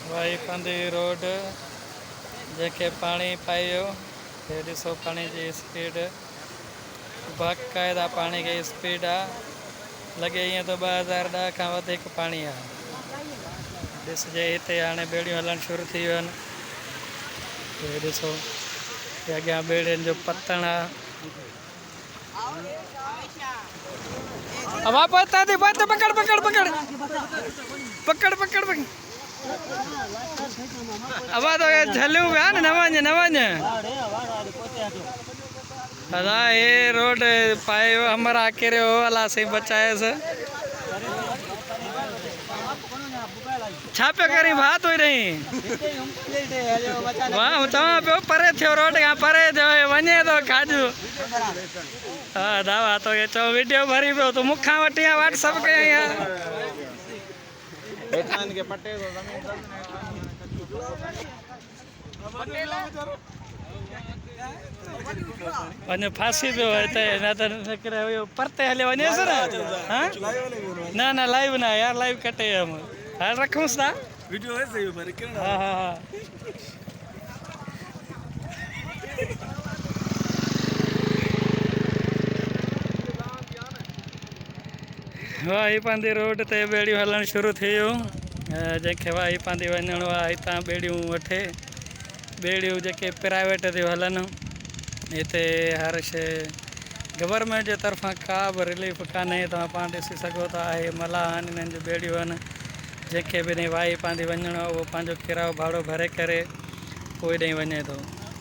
Y पंदी road जेके पानी पायो ये ॾिसो पानी जी स्पीड बाक़ायदा पानी की स्पीड लगे ईअं तो 2010 खां वधीक पानी आहे। ॾिसजे हिते हाणे ॿेड़ियूं हलणु शुरू थी वियूं आहिनि। ये ॾिसो अॻियां ॿेड़ियुनि जो पतन आहे। हवा पता थी पकड़ पकड़ पकड़ पकड़ पकड़ पकड़ पकड़ अब तो ये झलू है ना नवंज अदा ये रोड पाए हमारा केरे हो वाला से बचाए से छापे करी बात हो रही वाह चवा पे परे थियो रोड यहाँ परे जो वने तो खाजू हाँ दावा तो ये चो वीडियो भरी पे तो मुखा वटिया व्हाट्सएप के यहाँ के पट्टे तो वने फांसी पे होते ना तो करे परते हले वने से ना ना लाइव ना यार लाइव कटे हम हाल रखूं सा वीडियो है सही पर क्यों ना हां वाई पांदी रोड ते बेड़ियों हलण शुरू थियो जेके वाई पांदी वञणो आहे हितां बेड़ियूं वठे बेड़ियूं जेके प्राइवेट थियूं हलनि हिते हर शइ गवर्नमेंट जे तरफ़ां का बि रिलीफ कान्हे। तव्हां पाण ॾिसी सघो था आहे मलाहन इन्हनि जूं बेड़ियूं आहिनि जेके बि वाई पांदी वञणो आहे उहो पंहिंजो किरायो भाड़ो भरे करे पोइ ॾेई वञे थो।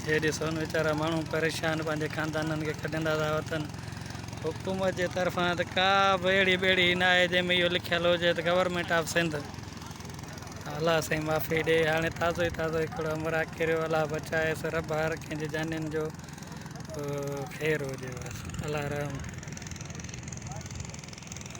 हे ॾिसो वीचारा माण्हू परेशान पंहिंजे खानदाननि खे छॾींदा था वठनि। हुकूमत जे तरफ़ां त का बि अहिड़ी ॿेड़ी न आहे जंहिंमें इहो लिखियलु हुजे त गवर्नमेंट ऑफ सिंध अलाह साईं माफ़ी ॾे। हाणे ताज़ो ई ताज़ो हिकिड़ो अमरा किरियो अलाह बचाए रब हर कंहिंजी जानियुनि जो ख़ैरु हुजे बसि अलाह रहम।